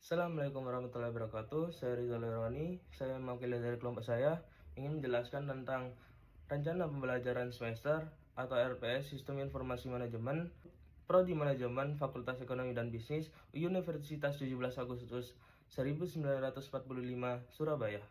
Assalamualaikum warahmatullahi wabarakatuh. Saya Rizal Irwani. Saya mewakili dari kelompok saya ingin menjelaskan tentang rencana pembelajaran semester atau RPS Sistem Informasi Manajemen Prodi Manajemen Fakultas Ekonomi dan Bisnis Universitas 17 Agustus 1945 Surabaya.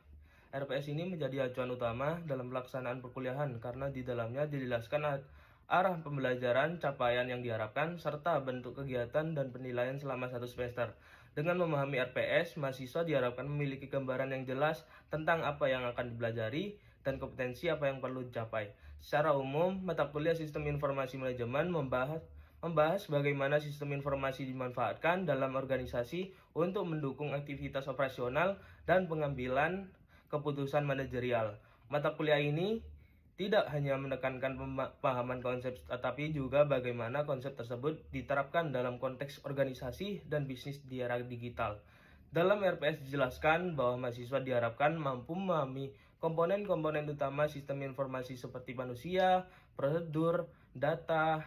RPS ini menjadi acuan utama dalam pelaksanaan perkuliahan karena di dalamnya dijelaskan arah pembelajaran, capaian yang diharapkan, serta bentuk kegiatan dan penilaian selama satu semester. Dengan memahami RPS, mahasiswa diharapkan memiliki gambaran yang jelas tentang apa yang akan dipelajari dan kompetensi apa yang perlu dicapai. Secara umum, mata kuliah Sistem Informasi Manajemen membahas bagaimana sistem informasi dimanfaatkan dalam organisasi untuk mendukung aktivitas operasional dan pengambilan keputusan manajerial. Mata kuliah ini tidak hanya menekankan pemahaman konsep, tetapi juga bagaimana konsep tersebut diterapkan dalam konteks organisasi dan bisnis di era digital. Dalam RPS dijelaskan bahwa mahasiswa diharapkan mampu memahami komponen-komponen utama sistem informasi seperti manusia, prosedur, data,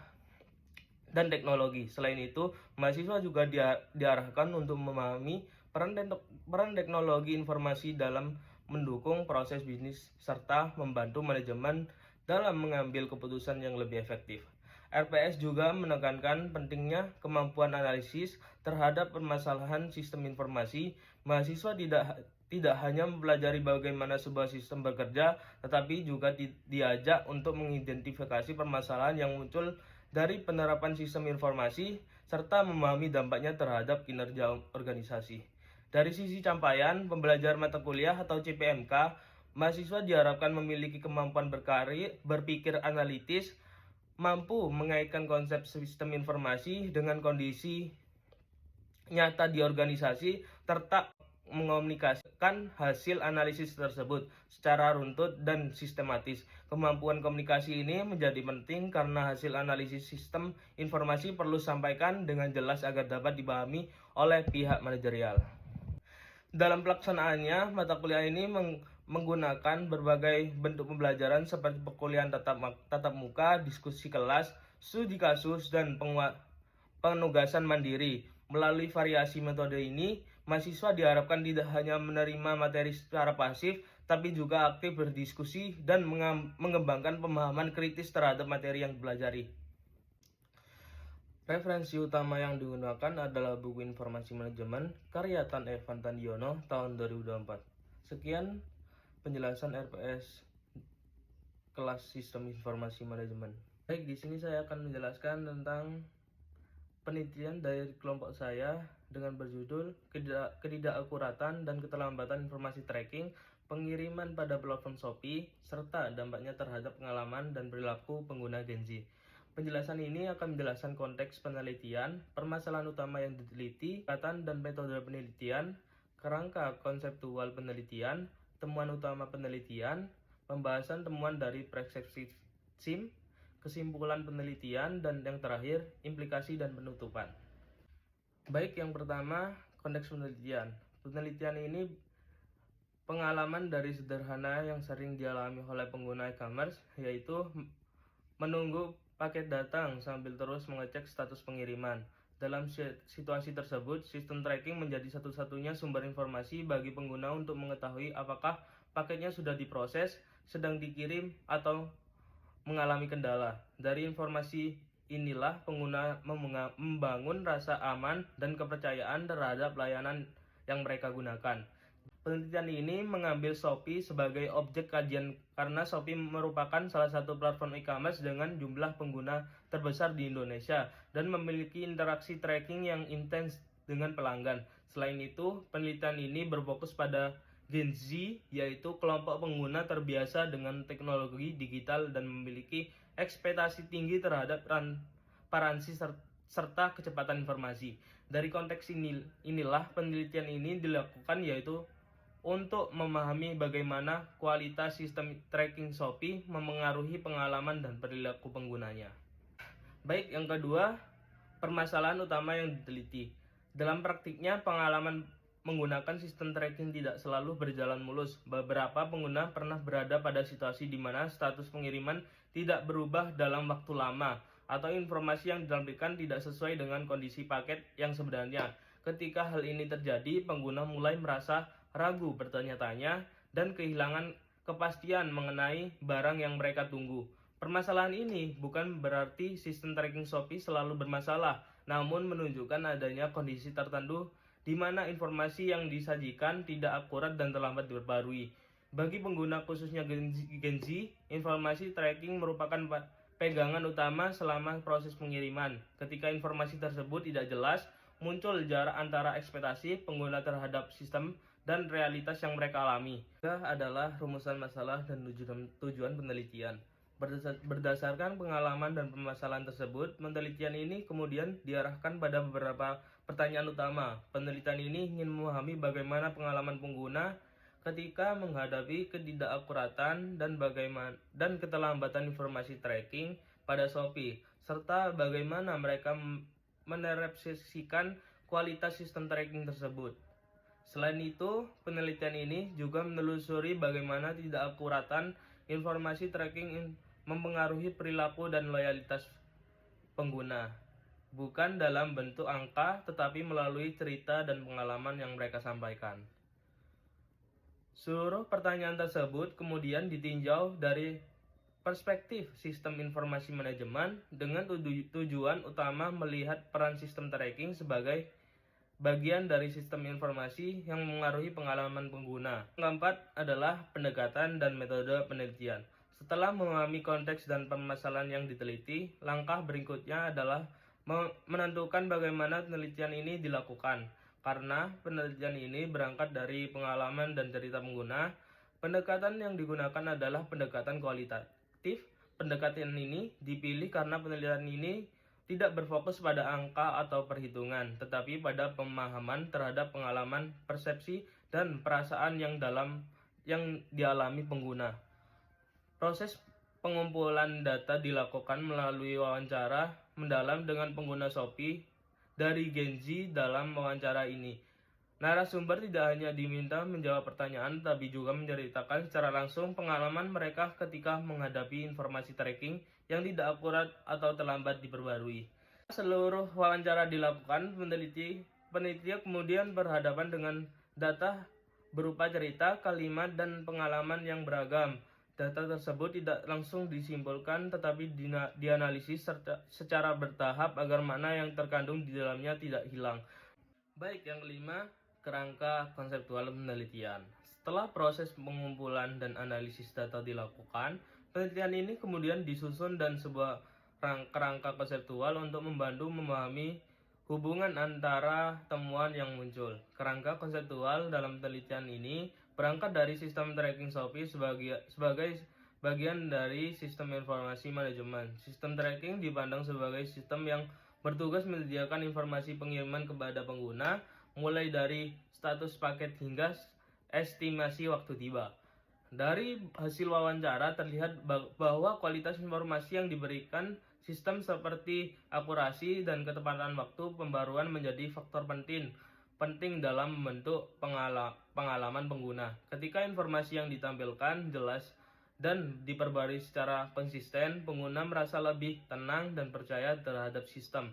dan teknologi. Selain itu, mahasiswa juga diarahkan untuk memahami peran teknologi informasi dalam mendukung proses bisnis serta membantu manajemen dalam mengambil keputusan yang lebih efektif. RPS juga menekankan pentingnya kemampuan analisis terhadap permasalahan sistem informasi. Mahasiswa tidak hanya mempelajari bagaimana sebuah sistem bekerja, tetapi juga diajak untuk mengidentifikasi permasalahan yang muncul dari penerapan sistem informasi serta memahami dampaknya terhadap kinerja organisasi. Dari sisi capaian pembelajaran mata kuliah atau CPMK, mahasiswa diharapkan memiliki kemampuan berpikir analitis, mampu mengaitkan konsep sistem informasi dengan kondisi nyata di organisasi, serta mengomunikasikan hasil analisis tersebut secara runtut dan sistematis. Kemampuan komunikasi ini menjadi penting karena hasil analisis sistem informasi perlu disampaikan dengan jelas agar dapat dipahami oleh pihak manajerial. Dalam pelaksanaannya, mata kuliah ini menggunakan berbagai bentuk pembelajaran seperti perkuliahan tatap muka, diskusi kelas, studi kasus, dan penugasan mandiri. Melalui variasi metode ini, mahasiswa diharapkan tidak hanya menerima materi secara pasif, tapi juga aktif berdiskusi dan mengembangkan pemahaman kritis terhadap materi yang dipelajari. Referensi utama yang digunakan adalah buku Informasi Manajemen karya Tan Evan Tandiono tahun 2024. Sekian penjelasan RPS kelas Sistem Informasi Manajemen. Baik, di sini saya akan menjelaskan tentang penelitian dari kelompok saya dengan berjudul Ketidakakuratan dan Keterlambatan Informasi Tracking Pengiriman pada Platform Shopee serta dampaknya terhadap pengalaman dan perilaku pengguna Gen Z. Penjelasan ini akan menjelaskan konteks penelitian, permasalahan utama yang diteliti, pendekatan dan metode penelitian, kerangka konseptual penelitian, temuan utama penelitian, pembahasan temuan dari persepsi SIM, kesimpulan penelitian, dan yang terakhir, implikasi dan penutupan. Baik, yang pertama, konteks penelitian. Penelitian ini pengalaman dari sederhana yang sering dialami oleh pengguna e-commerce, yaitu menunggu paket datang sambil terus mengecek status pengiriman. Dalam situasi tersebut, sistem tracking menjadi satu-satunya sumber informasi bagi pengguna untuk mengetahui apakah paketnya sudah diproses, sedang dikirim, atau mengalami kendala. Dari informasi inilah pengguna membangun rasa aman dan kepercayaan terhadap layanan yang mereka gunakan. Penelitian ini mengambil Shopee sebagai objek kajian karena Shopee merupakan salah satu platform e-commerce dengan jumlah pengguna terbesar di Indonesia dan memiliki interaksi tracking yang intens dengan pelanggan. Selain itu, penelitian ini berfokus pada Gen Z, yaitu kelompok pengguna terbiasa dengan teknologi digital dan memiliki ekspektasi tinggi terhadap transparansi serta kecepatan informasi. Dari konteks inilah penelitian ini dilakukan, yaitu untuk memahami bagaimana kualitas sistem tracking Shopee memengaruhi pengalaman dan perilaku penggunanya. Baik, yang kedua, permasalahan utama yang diteliti. Dalam praktiknya, pengalaman menggunakan sistem tracking tidak selalu berjalan mulus. Beberapa pengguna pernah berada pada situasi di mana status pengiriman tidak berubah dalam waktu lama, atau informasi yang ditampilkan tidak sesuai dengan kondisi paket yang sebenarnya. Ketika hal ini terjadi, pengguna mulai merasa ragu, bertanya-tanya, dan kehilangan kepastian mengenai barang yang mereka tunggu. Permasalahan ini bukan berarti sistem tracking Shopee selalu bermasalah, namun menunjukkan adanya kondisi tertentu di mana informasi yang disajikan tidak akurat dan terlambat diperbarui. Bagi pengguna khususnya Gen Z, informasi tracking merupakan pegangan utama selama proses pengiriman. Ketika informasi tersebut tidak jelas, muncul jarak antara ekspektasi pengguna terhadap sistem dan realitas yang mereka alami. Ini adalah rumusan masalah dan tujuan penelitian. Berdasarkan pengalaman dan permasalahan tersebut, penelitian ini kemudian diarahkan pada beberapa pertanyaan utama. Penelitian ini ingin memahami bagaimana pengalaman pengguna ketika menghadapi ketidakakuratan dan keterlambatan informasi tracking pada Shopee, serta bagaimana mereka menerapsikan kualitas sistem tracking tersebut. Selain itu, penelitian ini juga menelusuri bagaimana ketidakakuratan informasi tracking mempengaruhi perilaku dan loyalitas pengguna, bukan dalam bentuk angka, tetapi melalui cerita dan pengalaman yang mereka sampaikan. Seluruh pertanyaan tersebut kemudian ditinjau dari perspektif sistem informasi manajemen dengan tujuan utama melihat peran sistem tracking sebagai bagian dari sistem informasi yang mengaruhi pengalaman pengguna. Yang keempat adalah pendekatan dan metode penelitian. Setelah memahami konteks dan permasalahan yang diteliti, langkah berikutnya adalah menentukan bagaimana penelitian ini dilakukan. Karena penelitian ini berangkat dari pengalaman dan cerita pengguna, pendekatan yang digunakan adalah pendekatan kualitatif. Pendekatan ini dipilih karena penelitian ini tidak berfokus pada angka atau perhitungan, tetapi pada pemahaman terhadap pengalaman, persepsi, dan perasaan yang dialami pengguna. Proses pengumpulan data dilakukan melalui wawancara mendalam dengan pengguna Shopee dari Gen Z. Dalam wawancara ini, narasumber tidak hanya diminta menjawab pertanyaan, tapi juga menceritakan secara langsung pengalaman mereka ketika menghadapi informasi tracking yang tidak akurat atau terlambat diperbarui. Seluruh wawancara dilakukan, peneliti kemudian berhadapan dengan data berupa cerita, kalimat, dan pengalaman yang beragam. Data tersebut tidak langsung disimpulkan, tetapi dianalisis secara bertahap agar makna yang terkandung di dalamnya tidak hilang. Baik, yang kelima, kerangka konseptual penelitian. Setelah proses pengumpulan dan analisis data dilakukan, penelitian ini kemudian disusun dan sebuah kerangka konseptual untuk membantu memahami hubungan antara temuan yang muncul. Kerangka konseptual dalam penelitian ini berangkat dari sistem tracking Shopee sebagai bagian dari sistem informasi manajemen. Sistem tracking dipandang sebagai sistem yang bertugas menyediakan informasi pengiriman kepada pengguna, mulai dari status paket hingga estimasi waktu tiba. Dari hasil wawancara terlihat bahwa kualitas informasi yang diberikan sistem seperti akurasi dan ketepatan waktu pembaruan menjadi faktor penting dalam membentuk pengalaman pengguna. Ketika informasi yang ditampilkan jelas dan diperbarui secara konsisten, pengguna merasa lebih tenang dan percaya terhadap sistem.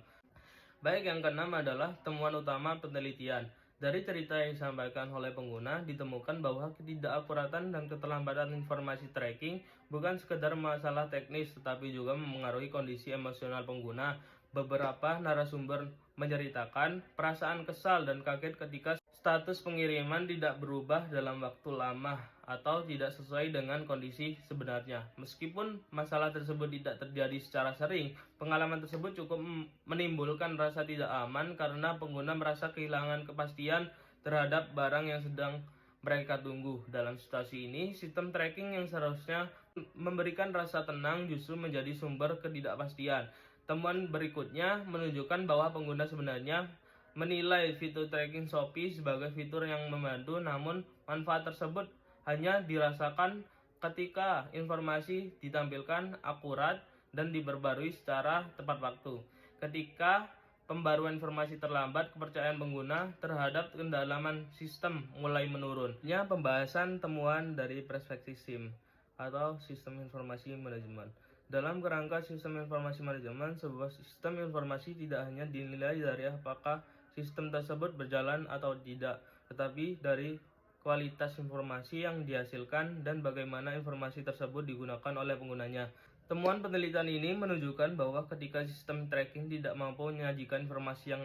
Baik, yang keenam adalah temuan utama penelitian. Dari cerita yang disampaikan oleh pengguna, ditemukan bahwa ketidakakuratan dan keterlambatan informasi tracking bukan sekedar masalah teknis, tetapi juga mempengaruhi kondisi emosional pengguna. Beberapa narasumber menceritakan perasaan kesal dan kaget ketika status pengiriman tidak berubah dalam waktu lama atau tidak sesuai dengan kondisi sebenarnya. Meskipun masalah tersebut tidak terjadi secara sering, pengalaman tersebut cukup menimbulkan rasa tidak aman karena pengguna merasa kehilangan kepastian terhadap barang yang sedang mereka tunggu. Dalam situasi ini, sistem tracking yang seharusnya memberikan rasa tenang justru menjadi sumber ketidakpastian. Temuan berikutnya menunjukkan bahwa pengguna sebenarnya menilai fitur tracking Shopee sebagai fitur yang membantu, namun manfaat tersebut hanya dirasakan ketika informasi ditampilkan akurat dan diperbarui secara tepat waktu. Ketika pembaruan informasi terlambat, kepercayaan pengguna terhadap kedalaman sistem mulai menurun. Ini pembahasan temuan dari perspektif SIM atau Sistem Informasi Manajemen. Dalam kerangka sistem informasi manajemen, sebuah sistem informasi tidak hanya dinilai dari apakah sistem tersebut berjalan atau tidak, tetapi dari kualitas informasi yang dihasilkan dan bagaimana informasi tersebut digunakan oleh penggunanya. Temuan penelitian ini menunjukkan bahwa ketika sistem tracking tidak mampu menyajikan informasi yang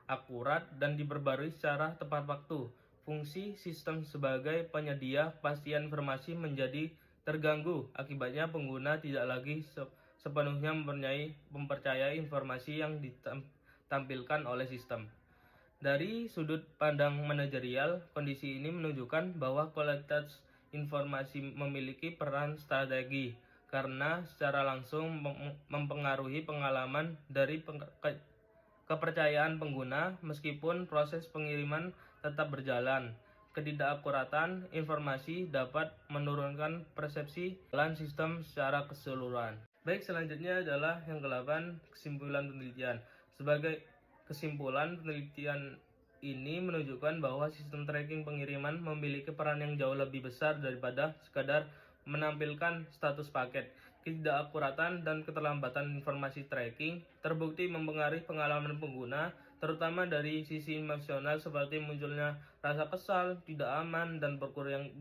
akurat dan diperbarui secara tepat waktu, fungsi sistem sebagai penyedia kepastian informasi menjadi terganggu. Akibatnya pengguna tidak lagi sepenuhnya mempercayai informasi yang ditampilkan oleh sistem. Dari sudut pandang manajerial, kondisi ini menunjukkan bahwa kualitas informasi memiliki peran strategi karena secara langsung mempengaruhi pengalaman dari kepercayaan pengguna. Meskipun proses pengiriman tetap berjalan, ketidakakuratan informasi dapat menurunkan persepsi jalan sistem secara keseluruhan. Baik, selanjutnya adalah yang ke-8, kesimpulan penelitian. Sebagai kesimpulan, penelitian ini menunjukkan bahwa sistem tracking pengiriman memiliki peran yang jauh lebih besar daripada sekadar menampilkan status paket. Ketidakakuratan dan keterlambatan informasi tracking terbukti mempengaruhi pengalaman pengguna, terutama dari sisi emosional seperti munculnya rasa kesal, tidak aman, dan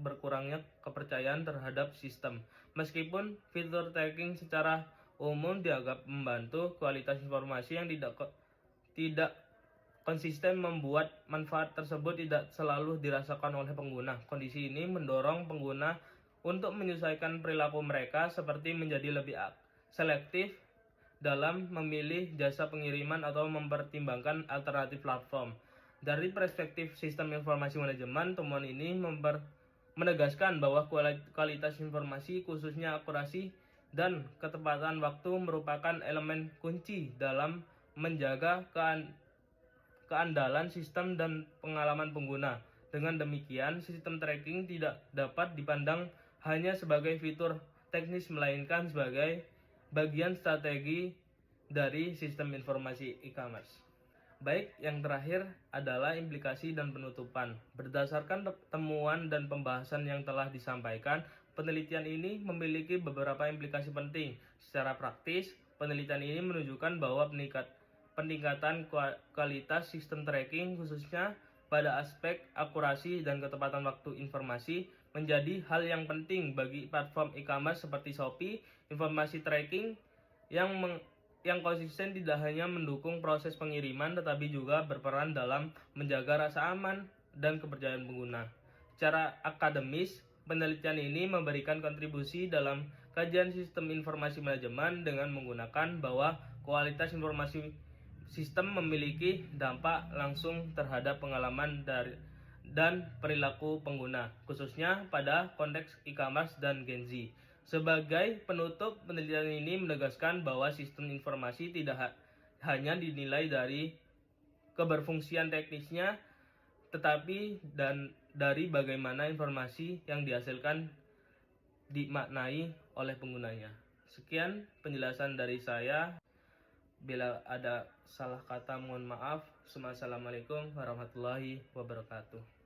berkurangnya kepercayaan terhadap sistem. Meskipun fitur tracking secara umum dianggap membantu, kualitas informasi yang tidak konsisten membuat manfaat tersebut tidak selalu dirasakan oleh pengguna. Kondisi ini mendorong pengguna untuk menyesuaikan perilaku mereka, seperti menjadi lebih selektif dalam memilih jasa pengiriman atau mempertimbangkan alternatif platform. Dari perspektif sistem informasi manajemen, temuan ini menegaskan bahwa kualitas informasi, khususnya akurasi dan ketepatan waktu, merupakan elemen kunci dalam menjaga keandalan sistem dan pengalaman pengguna. Dengan demikian, sistem tracking tidak dapat dipandang hanya sebagai fitur teknis, melainkan sebagai bagian strategi dari sistem informasi e-commerce. Baik, yang terakhir adalah implikasi dan penutupan. Berdasarkan temuan dan pembahasan yang telah disampaikan, penelitian ini memiliki beberapa implikasi penting. Secara praktis, penelitian ini menunjukkan bahwa peningkatan kualitas sistem tracking, khususnya pada aspek akurasi dan ketepatan waktu informasi, menjadi hal yang penting bagi platform e-commerce seperti Shopee. Informasi tracking yang konsisten tidak hanya mendukung proses pengiriman, tetapi juga berperan dalam menjaga rasa aman dan kepercayaan pengguna. Secara akademis, penelitian ini memberikan kontribusi dalam kajian sistem informasi manajemen dengan menggunakan bahwa kualitas informasi sistem memiliki dampak langsung terhadap pengalaman dan perilaku pengguna, khususnya pada konteks e-commerce dan Gen Z. Sebagai penutup, penelitian ini menegaskan bahwa sistem informasi tidak hanya dinilai dari keberfungsian teknisnya, tetapi dari bagaimana informasi yang dihasilkan dimaknai oleh penggunanya. Sekian penjelasan dari saya. Bila ada salah kata, mohon maaf. Assalamualaikum warahmatullahi wabarakatuh.